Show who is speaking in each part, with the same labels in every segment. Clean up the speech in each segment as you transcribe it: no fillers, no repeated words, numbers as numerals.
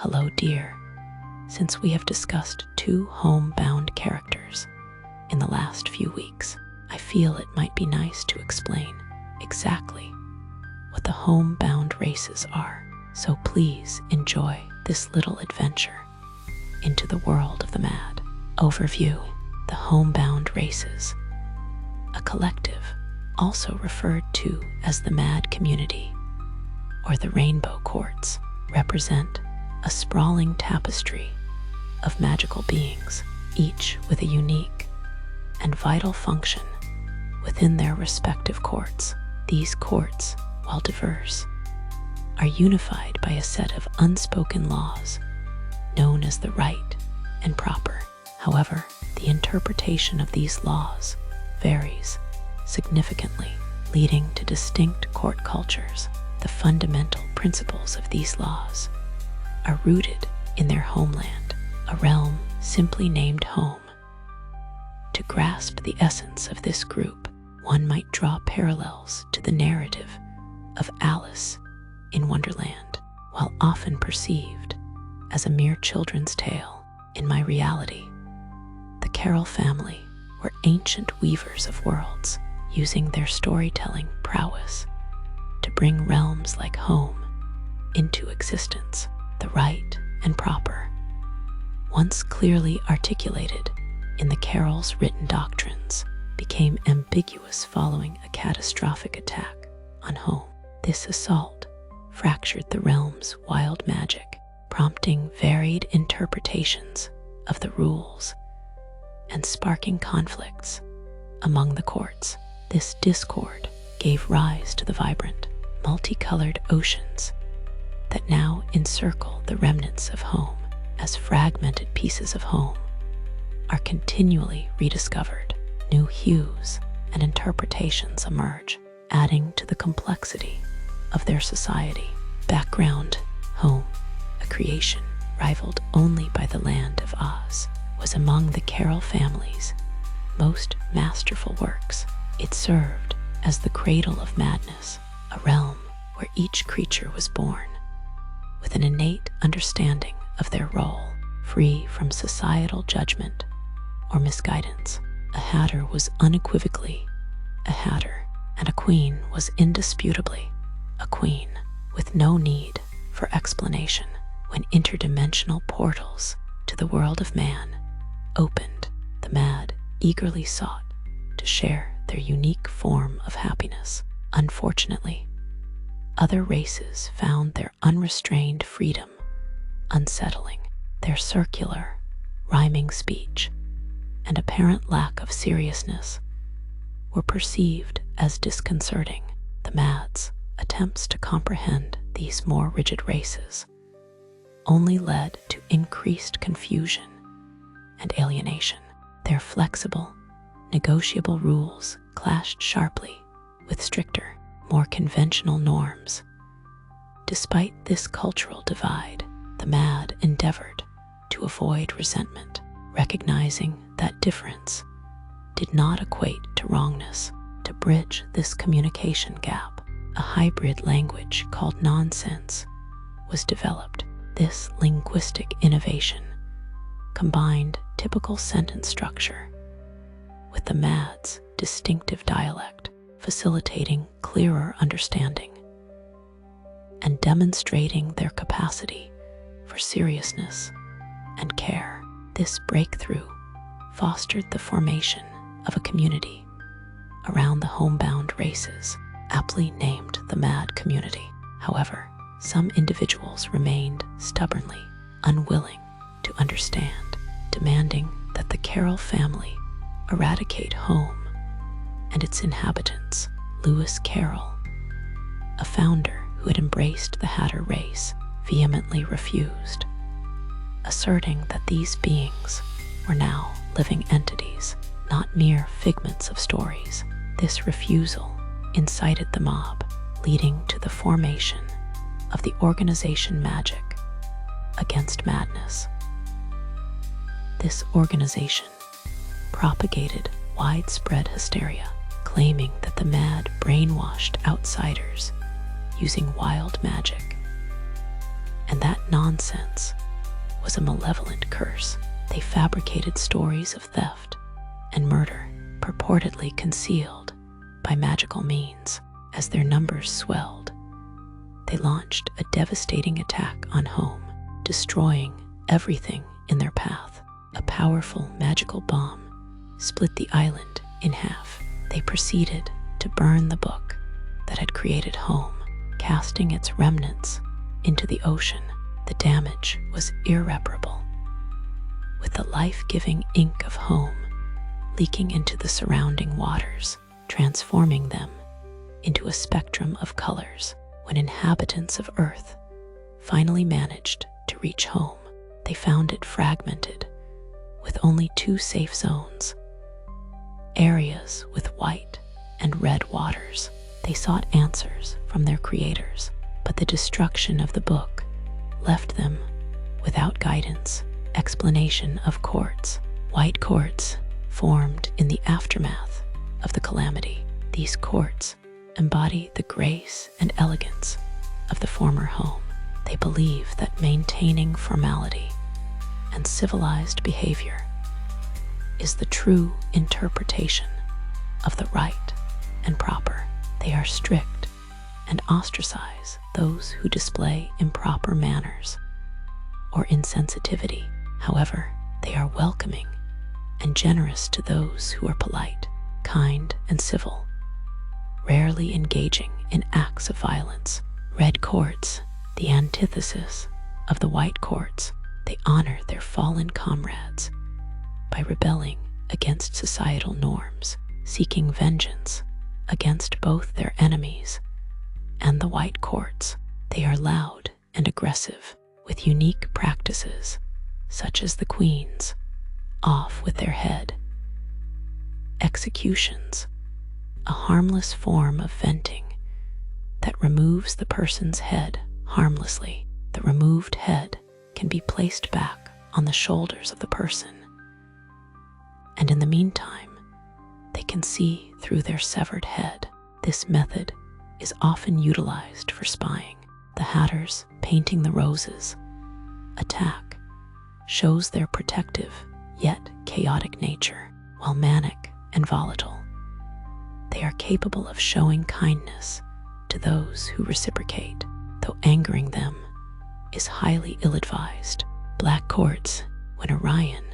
Speaker 1: Hello, dear. Since we have discussed two homebound characters in the last few weeks, I feel it might be nice to explain exactly what the homebound races are. So please enjoy this little adventure into the world of the mad. Overview: the homebound races, a collective also referred to as the mad community or the rainbow courts, represent a sprawling tapestry of magical beings, each with a unique and vital function within their respective courts. These courts, while diverse, are unified by a set of unspoken laws known as the right and proper. However, the interpretation of these laws varies significantly, leading to distinct court cultures. The fundamental principles of these laws are rooted in their homeland, a realm simply named home. To grasp the essence of this group, one might draw parallels to the narrative of Alice in Wonderland. While often perceived as a mere children's tale, in my reality, the Carroll family were ancient weavers of worlds, using their storytelling prowess to bring realms like home into existence. The right and proper, once clearly articulated in the Carroll's written doctrines, became ambiguous following a catastrophic attack on home. This assault fractured the realm's wild magic, prompting varied interpretations of the rules and sparking conflicts among the courts. This discord gave rise to the vibrant, multicolored oceans that now encircle the remnants of home. As fragmented pieces of home are continually rediscovered, new hues and interpretations emerge, adding to the complexity of their society. Background: home, a creation rivaled only by the land of Oz, was among the Carroll family's most masterful works. It served as the cradle of madness, a realm where each creature was born with an innate understanding of their role, free from societal judgment or misguidance. A hatter was unequivocally a hatter, and a queen was indisputably a queen, with no need for explanation. When interdimensional portals to the world of man opened, the mad eagerly sought to share their unique form of happiness. Unfortunately, other races found their unrestrained freedom unsettling. Their circular, rhyming speech and apparent lack of seriousness were perceived as disconcerting. The mad's attempts to comprehend these more rigid races only led to increased confusion and alienation. Their flexible, negotiable rules clashed sharply with stricter, more conventional norms. Despite this cultural divide, the mad endeavored to avoid resentment, recognizing that difference did not equate to wrongness. To bridge this communication gap, a hybrid language called nonsense was developed. This linguistic innovation combined typical sentence structure with the mad's distinctive dialect, facilitating clearer understanding and demonstrating their capacity for seriousness and care. This breakthrough fostered the formation of a community around the homebound races, aptly named the Mad Community. However, some individuals remained stubbornly unwilling to understand, demanding that the Carroll family eradicate home and its inhabitants. Lewis Carroll, a founder who had embraced the Hatter race, vehemently refused, asserting that these beings were now living entities, not mere figments of stories. This refusal incited the mob, leading to the formation of the organization Magic Against Madness. This organization propagated widespread hysteria, claiming that the mad brainwashed outsiders using wild magic And that nonsense was a malevolent curse. They fabricated stories of theft and murder, purportedly concealed by magical means. As their numbers swelled, they launched a devastating attack on home, destroying everything in their path. A powerful magical bomb split the island in half. They proceeded to burn the book that had created home, casting its remnants into the ocean. The damage was irreparable, with the life-giving ink of home leaking into the surrounding waters, transforming them into a spectrum of colors. When inhabitants of Earth finally managed to reach home, they found it fragmented, with only 2 safe zones, areas with white and red waters. They sought answers from their creators, but the destruction of the book left them without guidance. Explanation of quartz. White quartz formed in the aftermath of the calamity. These quartz embody the grace and elegance of the former home. They believe that maintaining formality and civilized behavior is the true interpretation of the right and proper. They are strict and ostracize those who display improper manners or insensitivity. However, they are welcoming and generous to those who are polite, kind, and civil, rarely engaging in acts of violence. Red quartz, the antithesis of the white quartz, they honor their fallen comrades by rebelling against societal norms, seeking vengeance against both their enemies and the white quartz. They are loud and aggressive, with unique practices such as the Queen's off with their head executions, a harmless form of venting that removes the person's head harmlessly. The removed head can be placed back on the shoulders of the person, and in the meantime, they can see through their severed head. This method is often utilized for spying. The Hatter's painting the roses attack shows their protective yet chaotic nature. While manic and volatile, they are capable of showing kindness to those who reciprocate, though angering them is highly ill-advised. Black quartz. When Orion,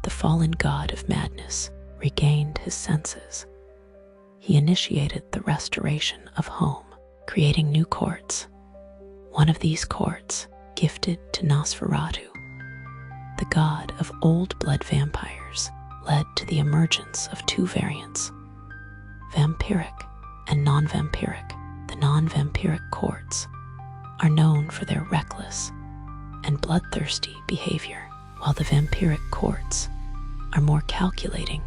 Speaker 1: the fallen god of madness, regained his senses, he initiated the restoration of home, creating new quartz. One of these quartz, gifted to Nosferatu, the god of old blood vampires, led to the emergence of 2 variants, vampiric and non-vampiric. The non-vampiric quartz are known for their reckless and bloodthirsty behavior, while the vampiric quartz are more calculating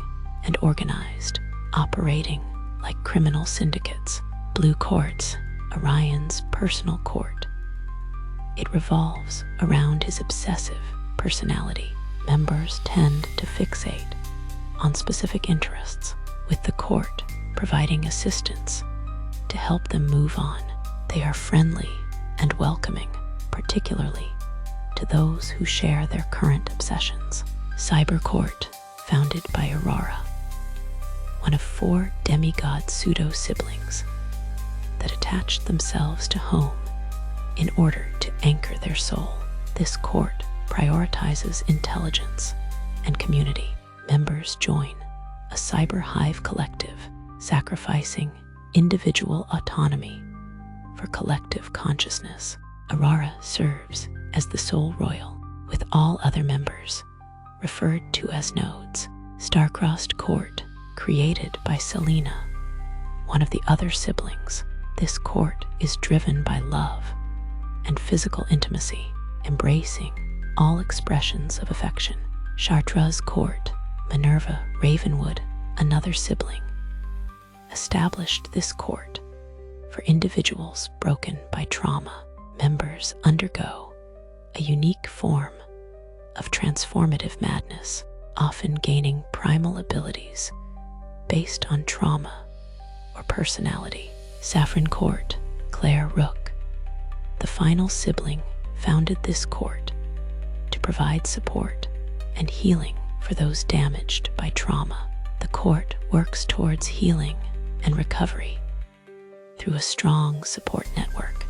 Speaker 1: and organized, operating like criminal syndicates. Blue quartz, Orion's personal court. It revolves around his obsessive personality. Members tend to fixate on specific interests, with the court providing assistance to help them move on. They are friendly and welcoming, particularly to those who share their current obsessions. Cyber Court, founded by Aurora, one of 4 demigod pseudo-siblings that attached themselves to home in order to anchor their soul. This court prioritizes intelligence and community. Members join a cyber hive collective, sacrificing individual autonomy for collective consciousness. Aurora serves as the sole royal, with all other members referred to as nodes. Star-crossed court, created by Selena, one of the other siblings. This court is driven by love and physical intimacy, embracing all expressions of affection. Chartres court, Minerva Ravenwood, another sibling, established this court for individuals broken by trauma. Members undergo a unique form of transformative madness, often gaining primal abilities based on trauma or personality. Saffron Court, Claire Rook, the final sibling founded this court to provide support and healing for those damaged by trauma. The court works towards healing and recovery through a strong support network.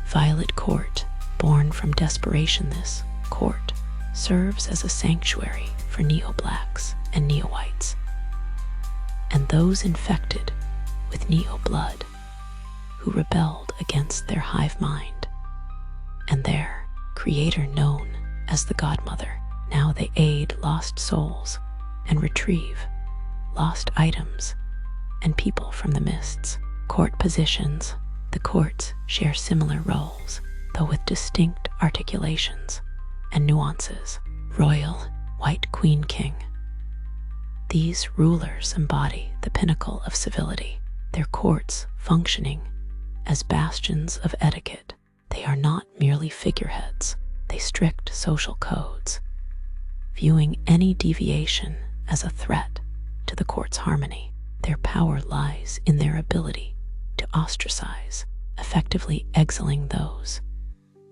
Speaker 1: Violet Court, born from desperation, this court serves as a sanctuary for neo-blacks and neo-whites, and those infected with neo-blood who rebelled against their hive mind and their creator, known as the Godmother. Now they aid lost souls and retrieve lost items and people from the mists. Court positions. The courts share similar roles, though with distinct articulations and nuances. Royal, White Queen King. These rulers embody the pinnacle of civility, their courts functioning as bastions of etiquette. They are not merely figureheads, they strict social codes, viewing any deviation as a threat to the court's harmony. Their power lies in their ability to ostracize, effectively exiling those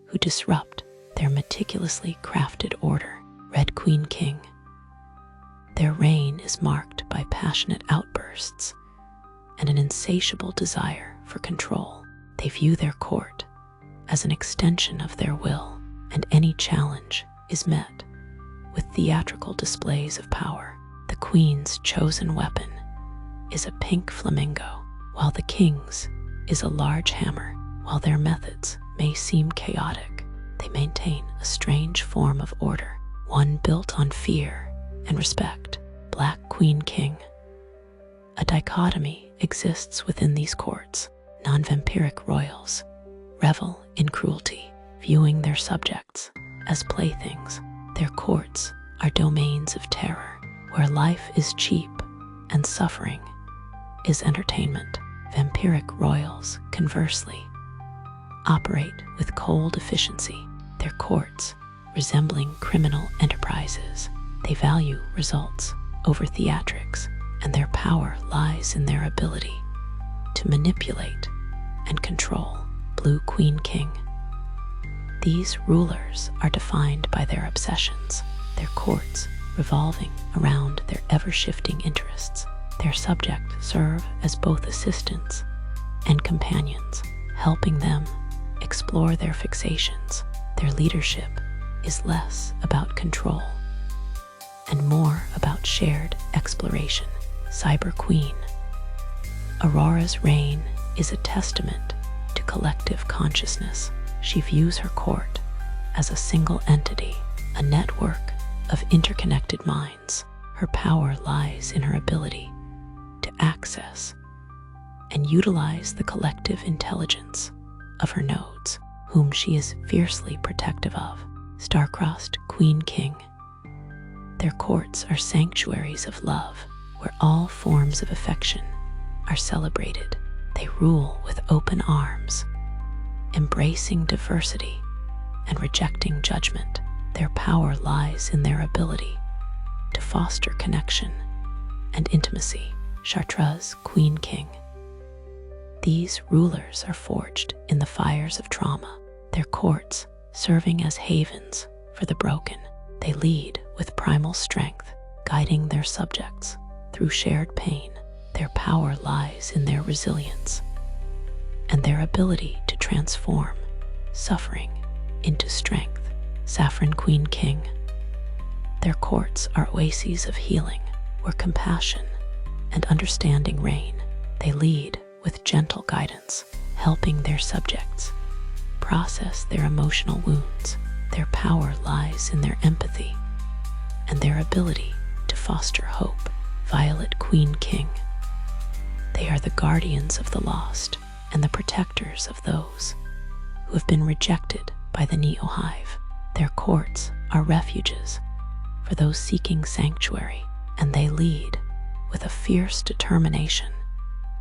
Speaker 1: who disrupt their meticulously crafted order. Red Queen King. Their reign is marked by passionate outbursts and an insatiable desire for control. They view their court as an extension of their will, and any challenge is met with theatrical displays of power. The Queen's chosen weapon is a pink flamingo, while the King's is a large hammer. While their methods may seem chaotic, they maintain a strange form of order, one built on fear and respect. Black Queen King. A dichotomy exists within these courts. Non-vampiric royals revel in cruelty, viewing their subjects as playthings. Their courts are domains of terror, where life is cheap and suffering is entertainment. Vampiric royals, conversely, operate with cold efficiency, their courts resembling criminal enterprises. They value results over theatrics, and their power lies in their ability to manipulate and control. Blue Queen King. These rulers are defined by their obsessions, their courts revolving around their ever-shifting interests. Their subjects serve as both assistants and companions, helping them explore their fixations. Their leadership is less about control and more about shared exploration. Cyber Queen. Aurora's reign is a testament to collective consciousness. She views her court as a single entity, a network of interconnected minds. Her power lies in her ability to access and utilize the collective intelligence of her nodes, whom she is fiercely protective of. Star-Crossed Queen King. Their courts are sanctuaries of love, where all forms of affection are celebrated. They rule with open arms, embracing diversity and rejecting judgment. Their power lies in their ability to foster connection and intimacy. Chartreuse Queen King. These rulers are forged in the fires of trauma, their courts serving as havens for the broken. They lead with primal strength, guiding their subjects through shared pain. Their power lies in their resilience and their ability to transform suffering into strength. Saffron Queen King. Their courts are oases of healing, where compassion and understanding reign. They lead with gentle guidance, helping their subjects process their emotional wounds. Their power lies in their empathy and their ability to foster hope. Violet Queen King. They are the guardians of the lost and the protectors of those who have been rejected by the Neo-Hive. Their courts are refuges for those seeking sanctuary, and they lead with a fierce determination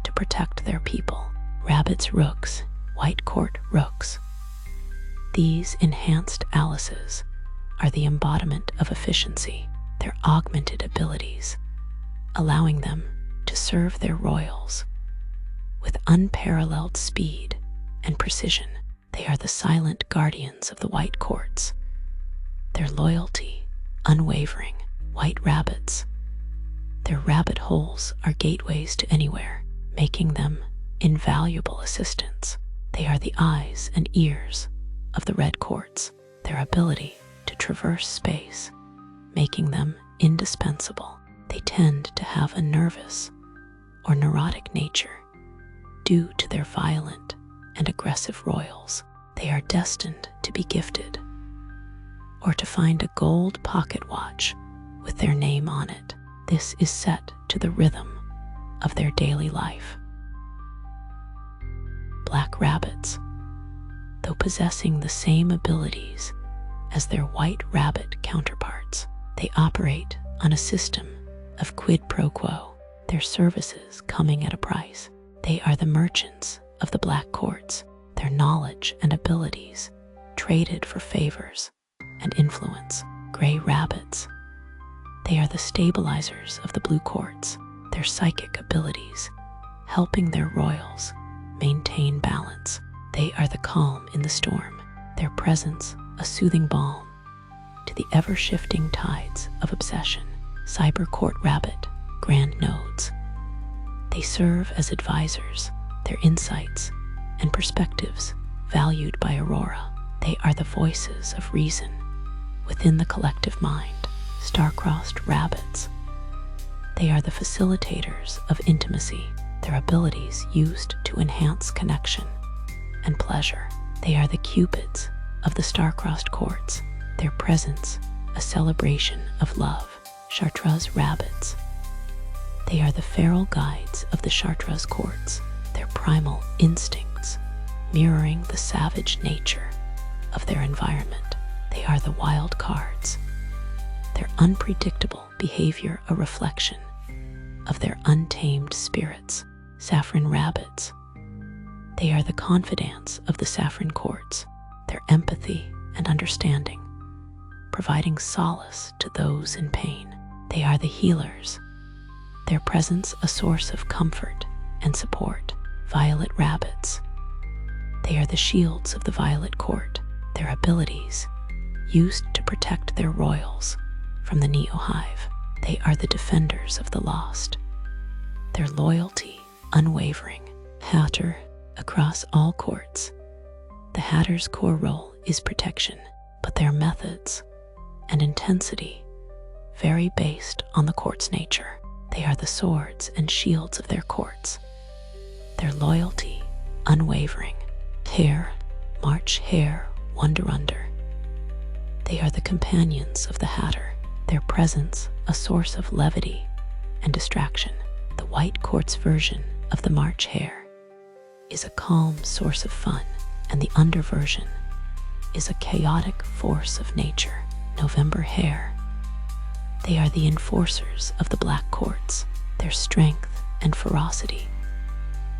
Speaker 1: to protect their people. Rabbit's Rooks, White Court Rooks. These enhanced Alices are the embodiment of efficiency, their augmented abilities, allowing them to serve their royals with unparalleled speed and precision. They are the silent guardians of the white quartz. Their loyalty, unwavering. White rabbits. Their rabbit holes are gateways to anywhere, making them invaluable assistants. They are the eyes and ears of the red quartz. Their ability to traverse space, making them indispensable. They tend to have a nervous or neurotic nature due to their violent and aggressive royals. They are destined to be gifted or to find a gold pocket watch with their name on it. This is set to the rhythm of their daily life. Black rabbits, though possessing the same abilities as their white rabbit counterparts, they operate on a system of quid pro quo, their services coming at a price. They are the merchants of the black quartz, their knowledge and abilities traded for favors and influence. Gray rabbits, they are the stabilizers of the blue quartz, their psychic abilities helping their royals maintain balance. They are the calm in the storm, their presence a soothing balm to the ever-shifting tides of obsession. Cyber court rabbit, grand nodes. They serve as advisors, their insights and perspectives valued by Aurora. They are the voices of reason within the collective mind. Star-crossed rabbits. They are the facilitators of intimacy, their abilities used to enhance connection and pleasure. They are the cupids of the star-crossed courts, their presence a celebration of love. Chartreuse rabbits. They are the feral guides of the Chartreuse courts, their primal instincts mirroring the savage nature of their environment. They are the wild cards, their unpredictable behavior a reflection of their untamed spirits. Saffron rabbits. They are the confidants of the saffron courts, their empathy and understanding, providing solace to those in pain. They are the healers, their presence a source of comfort and support. Violet rabbits. They are the shields of the violet court, their abilities used to protect their royals from the Neo-Hive. They are the defenders of the lost, their loyalty unwavering. Hatter across all courts. The Hatter's core role is protection, but their methods and intensity vary based on the court's nature. They are the swords and shields of their courts, their loyalty unwavering. Hare, March Hare, Wonder Under. They are the companions of the Hatter, their presence a source of levity and distraction. The white quartz version of the March Hare is a calm source of fun, and the under version is a chaotic force of nature. November Hare. They are the enforcers of the black quartz, their strength and ferocity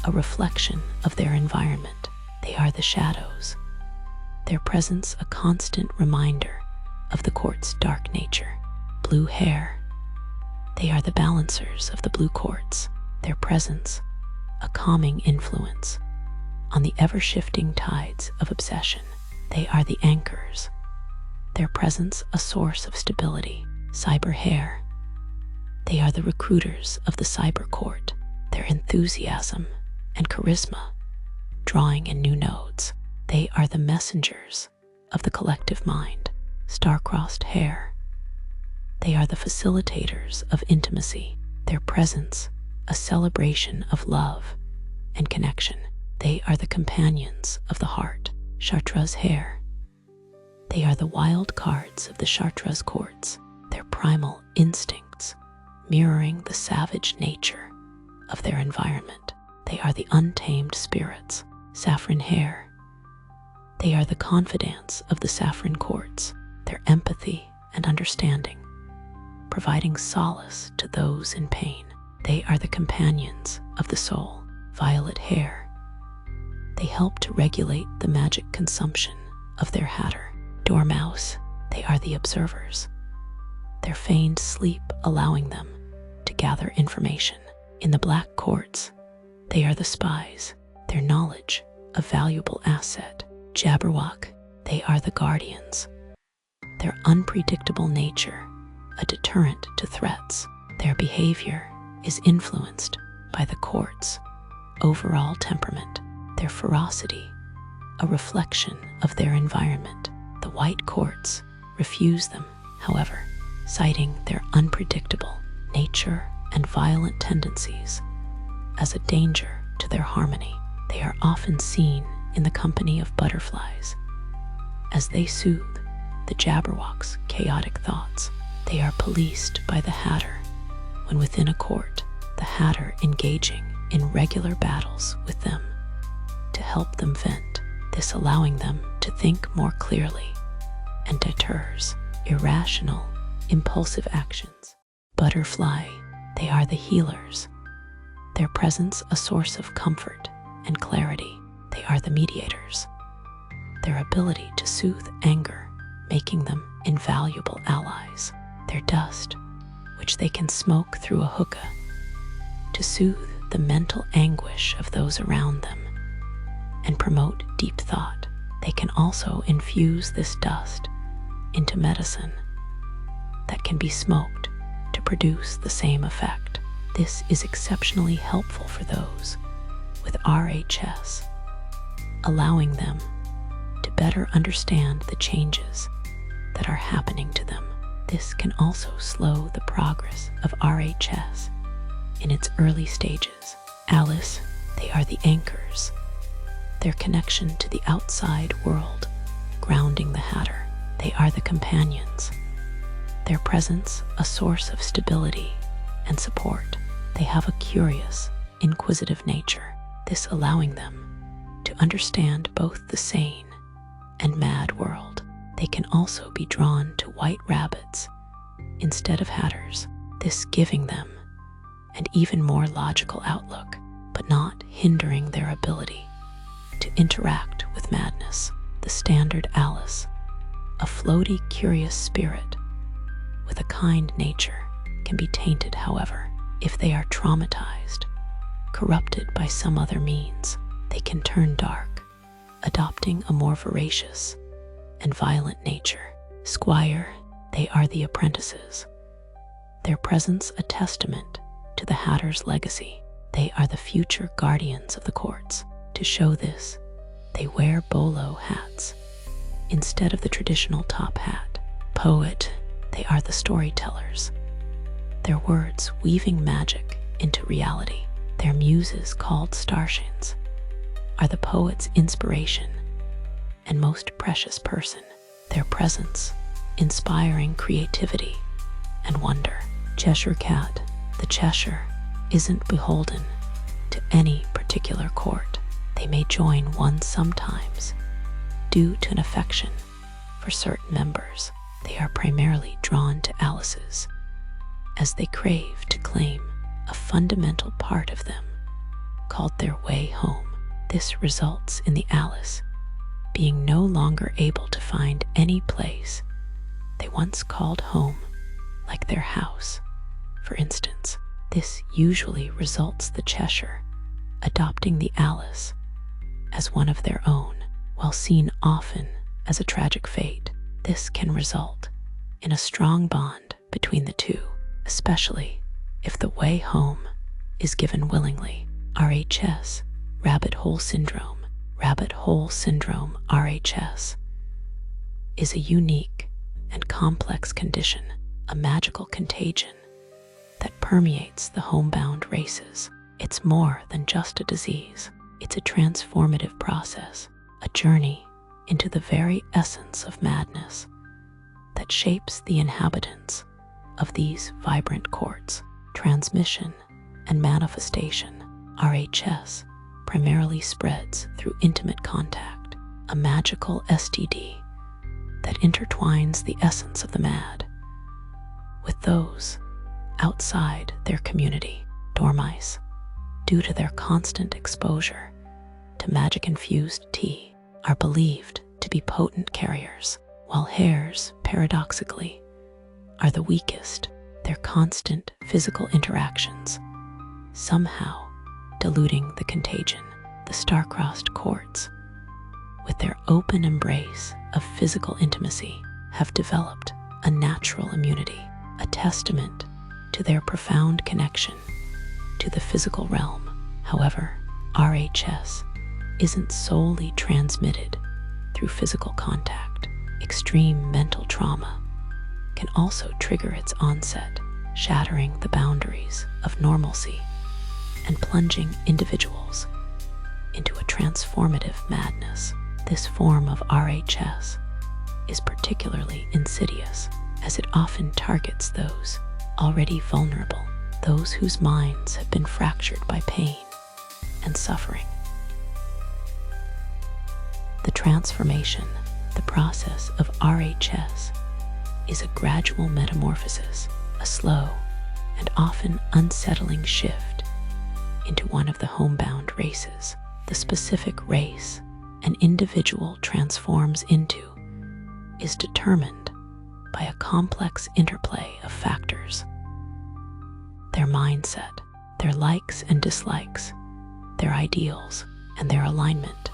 Speaker 1: a reflection of their environment. They are the shadows, their presence a constant reminder of the quartz's dark nature. Blue Hare. They are the balancers of the blue quartz, their presence a calming influence on the ever-shifting tides of obsession. They are the anchors, their presence a source of stability. Cyber Hare. They are the recruiters of the cyber court, their enthusiasm and charisma drawing in new nodes. They are the messengers of the collective mind. Star-crossed Hare. They are the facilitators of intimacy, their presence a celebration of love and connection. They are the companions of the heart. Chartreuse Hare. They are the wild cards of the Chartreuse courts, their primal instincts mirroring the savage nature of their environment. They are the untamed spirits. Saffron Hare. They are the confidants of the saffron courts, their empathy and understanding providing solace to those in pain. They are the companions of the soul. Violet Hare. They help to regulate the magic consumption of their Hatter. Dormouse. They are the observers, their feigned sleep allowing them to gather information. In the black courts, they are the spies, their knowledge a valuable asset. Jabberwock, they are the guardians. Their unpredictable nature, a deterrent to threats. Their behavior is influenced by the court's overall temperament. Their ferocity, a reflection of their environment. The white courts refuse them, however, citing their unpredictable nature and violent tendencies as a danger to their harmony. They are often seen in the company of butterflies as they soothe the Jabberwock's chaotic thoughts. They are policed by the Hatter when within a court, the Hatter engaging in regular battles with them to help them vent, this allowing them to think more clearly and deters irrational, impulsive actions. Butterfly, they are the healers. Their presence a source of comfort and clarity. They are the mediators. Their ability to soothe anger, making them invaluable allies. Their dust, which they can smoke through a hookah to soothe the mental anguish of those around them and promote deep thought. They can also infuse this dust into medicine that can be smoked to produce the same effect. This is exceptionally helpful for those with RHS, allowing them to better understand the changes that are happening to them. This can also slow the progress of RHS in its early stages. Alice, they are the anchors. Their connection to the outside world, grounding the Hatter. They are the companions. Their presence a source of stability and support. They have a curious, inquisitive nature, this allowing them to understand both the sane and mad world. They can also be drawn to white rabbits instead of hatters, this giving them an even more logical outlook, but not hindering their ability to interact with madness. The standard Alice, a floaty, curious spirit with a kind nature, can be tainted, however, if they are traumatized, corrupted by some other means. They can turn dark, adopting a more voracious and violent nature. Squire, they are the apprentices. Their presence a testament to the Hatter's legacy. They are the future guardians of the courts. To show this, they wear bolo hats instead of the traditional top hat. Poet, they are the storytellers. Their words weaving magic into reality. Their muses, called starshins, are the poet's inspiration and most precious person. Their presence inspiring creativity and wonder. Cheshire Cat, the Cheshire, isn't beholden to any particular court. They may join one sometimes due to an affection for certain members. They are primarily drawn to Alice's as they crave to claim a fundamental part of them called their way home. This results in the Alice being no longer able to find any place they once called home, like their house, for instance. This usually results the Cheshire adopting the Alice as one of their own, while seen often as a tragic fate. This can result in a strong bond between the two, especially if the way home is given willingly. RHS, Rabbit Hole Syndrome. Rabbit Hole Syndrome, RHS, is a unique and complex condition, a magical contagion that permeates the homebound races. It's more than just a disease. It's a transformative process, a journey into the very essence of madness that shapes the inhabitants of these vibrant courts. Transmission and manifestation. RHS primarily spreads through intimate contact, a magical STD that intertwines the essence of the mad with those outside their community. Dormice, due to their constant exposure to magic-infused tea, are believed to be potent carriers, while hares, paradoxically, are the weakest. Their constant physical interactions somehow diluting the contagion. The star-crossed courts, with their open embrace of physical intimacy, have developed a natural immunity, a testament to their profound connection to the physical realm. However, RHS isn't solely transmitted through physical contact. Extreme mental trauma can also trigger its onset, shattering the boundaries of normalcy and plunging individuals into a transformative madness. This form of RHS is particularly insidious, as it often targets those already vulnerable, those whose minds have been fractured by pain and suffering. The transformation, the process of RHS, is a gradual metamorphosis, a slow and often unsettling shift into one of the homebound races. The specific race an individual transforms into is determined by a complex interplay of factors: their mindset, their likes and dislikes, their ideals, and their alignment.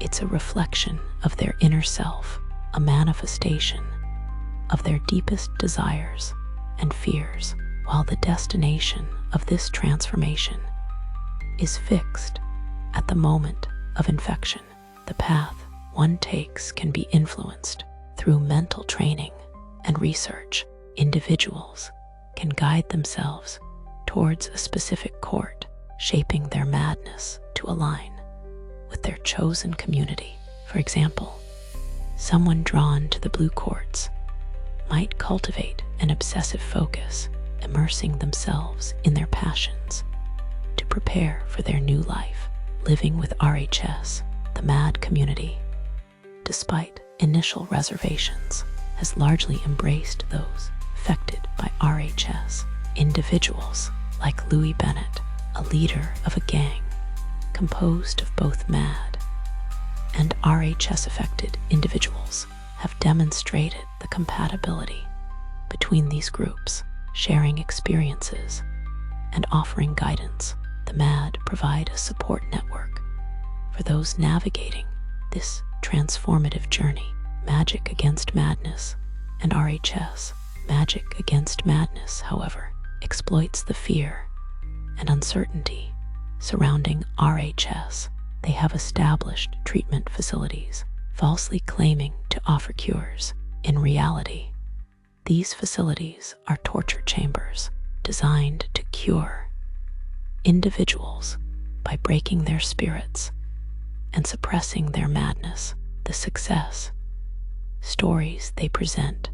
Speaker 1: It's a reflection of their inner self, a manifestation of their deepest desires and fears. While the destination of this transformation is fixed at the moment of infection, the path one takes can be influenced through mental training and research. Individuals can guide themselves towards a specific court, shaping their madness to align with their chosen community. For example, someone drawn to the blue quartz might cultivate an obsessive focus, immersing themselves in their passions to prepare for their new life. Living with RHS, the MAD community, despite initial reservations, has largely embraced those affected by RHS. Individuals like Louis Bennett, a leader of a gang composed of both MAD and RHS-affected individuals, have demonstrated the compatibility between these groups, sharing experiences and offering guidance. The MAD provide a support network for those navigating this transformative journey. Magic Against Madness and RHS. Magic Against Madness, however, exploits the fear and uncertainty surrounding RHS. They have established treatment facilities, falsely claiming to offer cures. In reality, these facilities are torture chambers designed to cure individuals by breaking their spirits and suppressing their madness. The success stories they present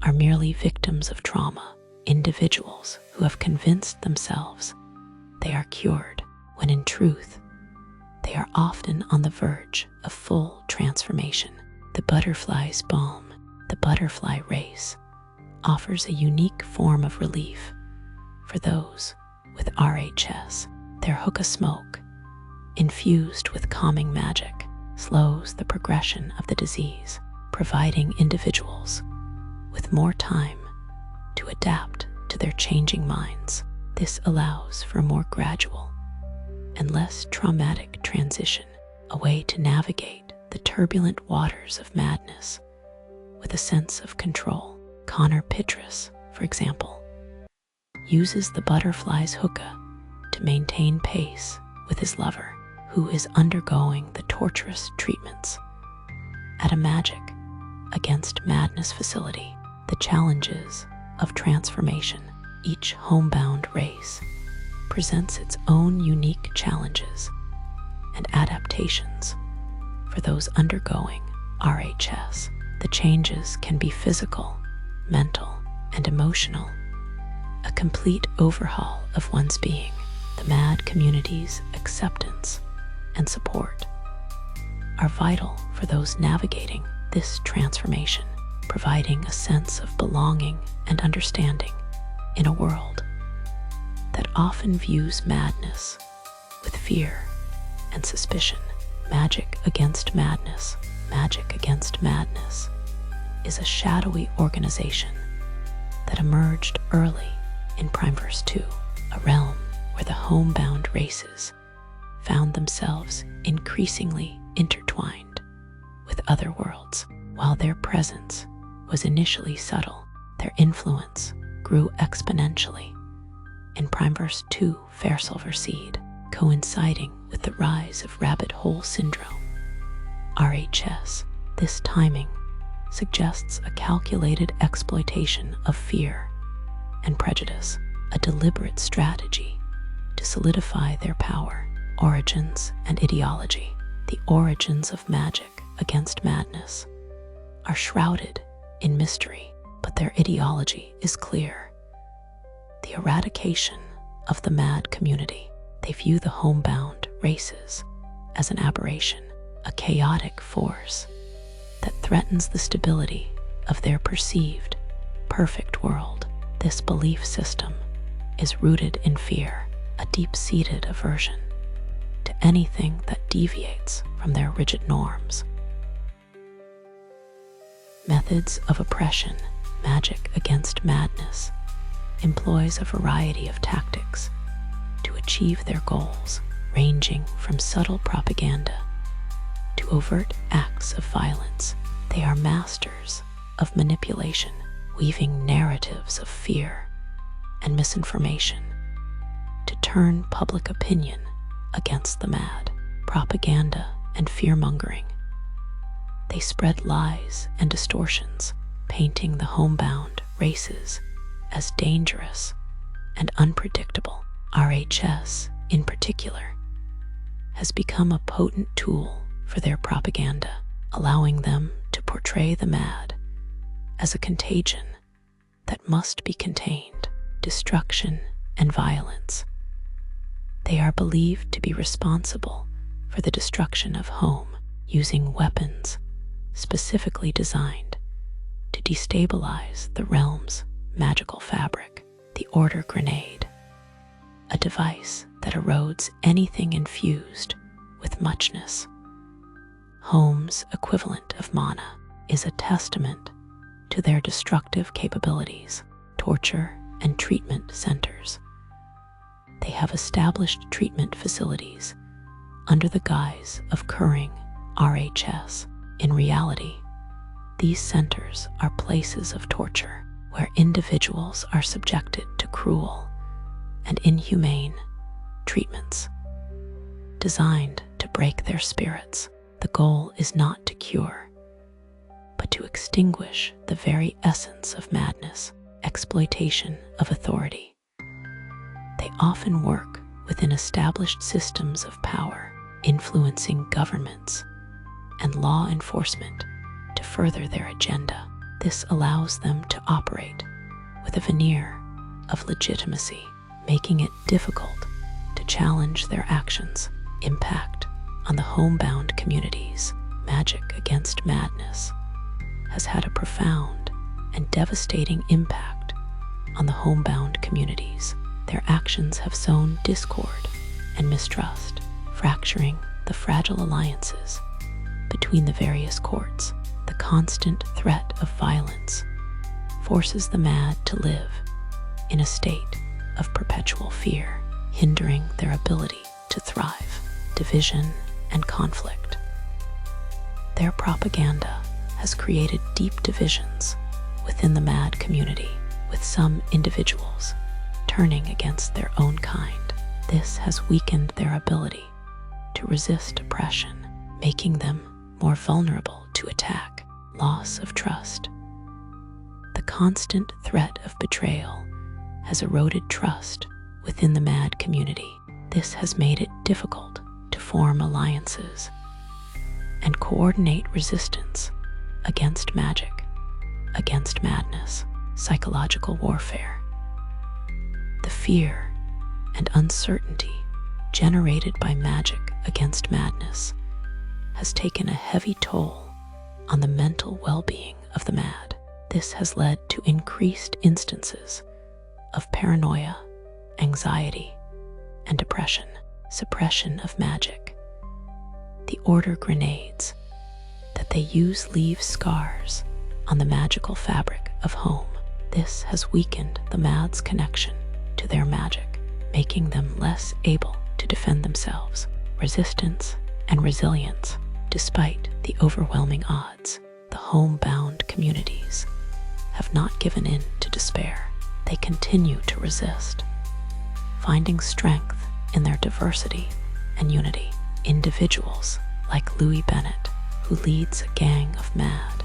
Speaker 1: are merely victims of trauma, individuals who have convinced themselves they are cured, when in truth, they are often on the verge of full transformation. The butterfly's balm, the butterfly race, offers a unique form of relief for those with RHS. Their hookah smoke, infused with calming magic, slows the progression of the disease, providing individuals with more time to adapt to their changing minds. This allows for a more gradual and less traumatic transition, a way to navigate the turbulent waters of madness with a sense of control. Connor Pitras, for example, uses the butterfly's hookah to maintain pace with his lover, who is undergoing the torturous treatments at a Magic Against Madness facility. The challenges of transformation. Each homebound race presents its own unique challenges and adaptations. For those undergoing RHS, the changes can be physical, mental, and emotional. A complete overhaul of one's being. The MAD community's acceptance and support are vital for those navigating this transformation, providing a sense of belonging and understanding in a world that often views madness with fear and suspicion. Magic Against Madness. Magic Against Madness is a shadowy organization that emerged early in Primeverse 2, a realm where the homebound races found themselves increasingly intertwined. with other worlds. While their presence was initially subtle, their influence grew exponentially. In Primeverse 2, Fair Silver Seed, coinciding with the rise of Rabbit Hole Syndrome, RHS, this timing suggests a calculated exploitation of fear and prejudice, a deliberate strategy to solidify their power. Origins and ideology. The origins of magic against madness are shrouded in mystery, but their ideology is clear. The eradication of the mad community. They view the homebound races as an aberration, a chaotic force that threatens the stability of their perceived perfect world. This belief system is rooted in fear, a deep-seated aversion to anything that deviates from their rigid norms. Methods of oppression. Magic against madness employs a variety of tactics to achieve their goals, ranging from subtle propaganda to overt acts of violence. They are masters of manipulation, weaving narratives of fear and misinformation to turn public opinion against the mad. Propaganda and fear-mongering. They spread lies and distortions, painting the homebound races as dangerous and unpredictable. RHS, in particular, has become a potent tool for their propaganda, allowing them to portray the mad as a contagion that must be contained. Destruction and violence. They are believed to be responsible for the destruction of home, using weapons specifically designed to destabilize the realm's magical fabric. The Order Grenade, a device that erodes anything infused with muchness. Home's equivalent of mana is a testament to their destructive capabilities. Torture and treatment centers. They have established treatment facilities under the guise of curing RHS. In reality, these centers are places of torture where individuals are subjected to cruel and inhumane treatments designed to break their spirits. The goal is not to cure, but to extinguish the very essence of madness. Exploitation of authority. They often work within established systems of power, influencing governments and law enforcement to further their agenda. This allows them to operate with a veneer of legitimacy, making it difficult to challenge their actions. Impact on the homebound communities. Magic against madness has had a profound and devastating impact on the homebound communities. Their actions have sown discord and mistrust, fracturing the fragile alliances between the various courts. The constant threat of violence forces the mad to live in a state of perpetual fear, hindering their ability to thrive. Division and conflict. Their propaganda has created deep divisions within the mad community, with some individuals turning against their own kind. This has weakened their ability to resist oppression, making them more vulnerable to attack. Loss of trust. The constant threat of betrayal has eroded trust within the mad community. This has made it difficult to form alliances and coordinate resistance against magic, against madness. Psychological warfare. The fear and uncertainty generated by magic against madness has taken a heavy toll on the mental well-being of the mad. This has led to increased instances of paranoia, anxiety, and depression. Suppression of magic. The Order grenades that they use leave scars on the magical fabric of home. This has weakened the mad's connection to their magic, making them less able to defend themselves. Resistance and resilience. Despite the overwhelming odds, the homebound communities have not given in to despair. They continue to resist, finding strength in their diversity and unity. Individuals like Louis Bennett, who leads a gang of MAD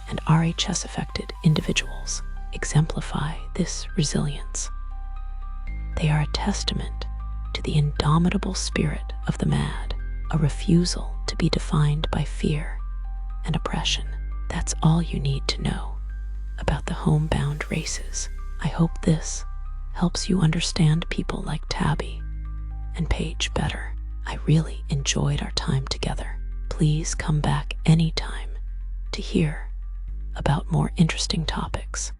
Speaker 1: and RHS-affected individuals, exemplify this resilience. They are a testament to the indomitable spirit of the MAD, a refusal to be defined by fear and oppression. That's all you need to know about the homebound races. I hope this helps you understand people like Tabby and Paige better. I really enjoyed our time together. Please come back anytime to hear about more interesting topics.